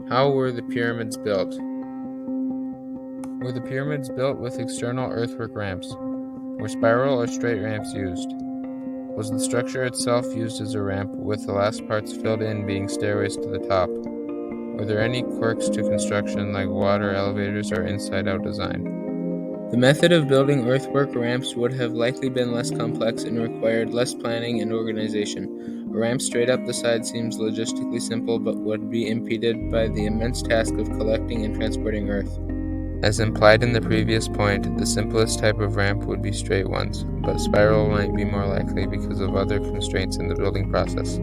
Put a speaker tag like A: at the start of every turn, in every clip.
A: How were the pyramids built? Were the pyramids built with external earthwork ramps? Were spiral or straight ramps used? Was the structure itself used as a ramp, with the last parts filled in being stairways to the top? Were there any quirks to construction like water elevators or inside-out design? The method of building earthwork ramps would have likely been less complex and required less planning and organization. A ramp straight up the side seems logistically simple, but would be impeded by the immense task of collecting and transporting earth. As implied in the previous point, the simplest type of ramp would be straight ones, but spiral might be more likely because of other constraints in the building process.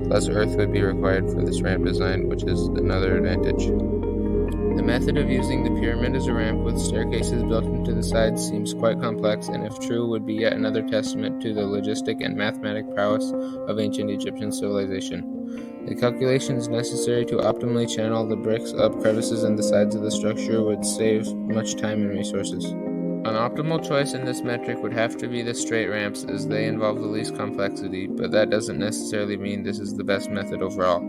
A: Less earth would be required for this ramp design, which is another advantage. The method of using the pyramid as a ramp with staircases built into the sides seems quite complex, and if true, would be yet another testament to the logistic and mathematic prowess of ancient Egyptian civilization. The calculations necessary to optimally channel the bricks up crevices in the sides of the structure would save much time and resources. An optimal choice in this metric would have to be the straight ramps, as they involve the least complexity, but that doesn't necessarily mean this is the best method overall.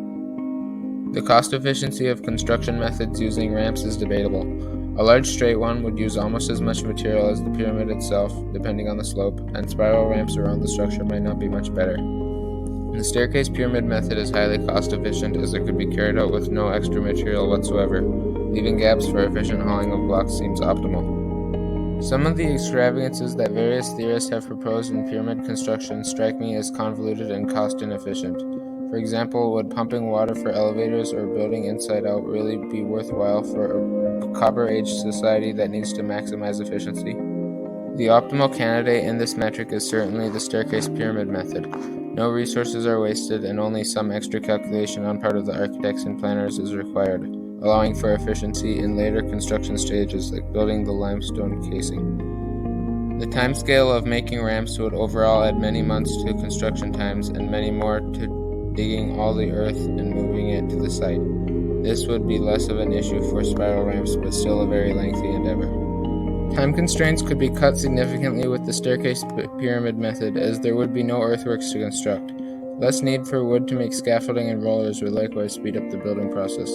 A: The cost efficiency of construction methods using ramps is debatable. A large straight one would use almost as much material as the pyramid itself, depending on the slope, and spiral ramps around the structure might not be much better. The staircase pyramid method is highly cost efficient, as it could be carried out with no extra material whatsoever. Leaving gaps for efficient hauling of blocks seems optimal. Some of the extravagances that various theorists have proposed in pyramid construction strike me as convoluted and cost inefficient. For example, would pumping water for elevators or building inside out really be worthwhile for a Copper Age society that needs to maximize efficiency? The optimal candidate in this metric is certainly the staircase pyramid method. No resources are wasted, and only some extra calculation on part of the architects and planners is required, allowing for efficiency in later construction stages like building the limestone casing. The timescale of making ramps would overall add many months to construction times and many more to digging all the earth and moving it to the site. This would be less of an issue for spiral ramps, but still a very lengthy endeavor. Time constraints could be cut significantly with the staircase pyramid method, as there would be no earthworks to construct. Less need for wood to make scaffolding and rollers would likewise speed up the building process.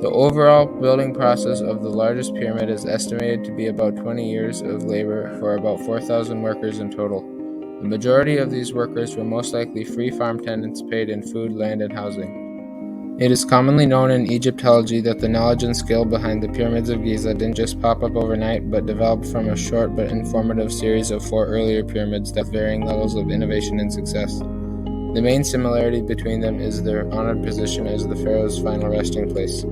A: The overall building process of the largest pyramid is estimated to be about 20 years of labor for about 4,000 workers in total. The majority of these workers were most likely free farm tenants paid in food, land, and housing. It is commonly known in Egyptology that the knowledge and skill behind the pyramids of Giza didn't just pop up overnight, but developed from a short but informative series of 4 earlier pyramids that have varying levels of innovation and success. The main similarity between them is their honored position as the pharaoh's final resting place.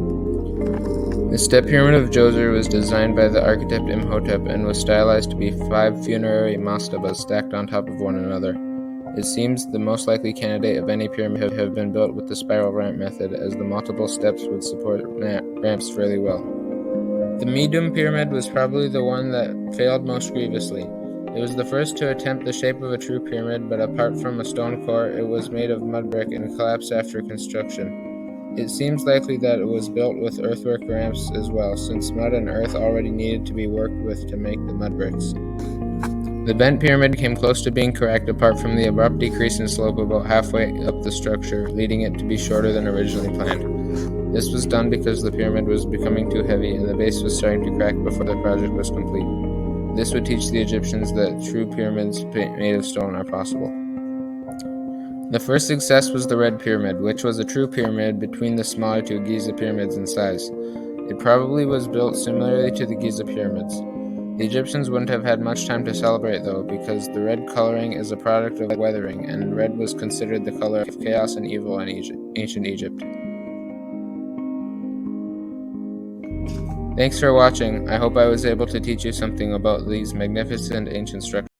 A: The step pyramid of Djoser was designed by the architect Imhotep and was stylized to be 5 funerary mastabas stacked on top of one another. It seems the most likely candidate of any pyramid have been built with the spiral ramp method, as the multiple steps would support ramps fairly well. The Medum pyramid was probably the one that failed most grievously. It was the first to attempt the shape of a true pyramid, but apart from a stone core, it was made of mud brick and collapsed after construction. It seems likely that it was built with earthwork ramps as well, since mud and earth already needed to be worked with to make the mud bricks. The bent pyramid came close to being correct, apart from the abrupt decrease in slope about halfway up the structure, leading it to be shorter than originally planned. This was done because the pyramid was becoming too heavy and the base was starting to crack before the project was complete. This would teach the Egyptians that true pyramids made of stone are possible. The first success was the Red Pyramid, which was a true pyramid between the smaller 2 Giza pyramids in size. It probably was built similarly to the Giza pyramids. The Egyptians wouldn't have had much time to celebrate, though, because the red coloring is a product of weathering, and red was considered the color of chaos and evil in ancient Egypt. Thanks for watching. I hope I was able to teach you something about these magnificent ancient structures.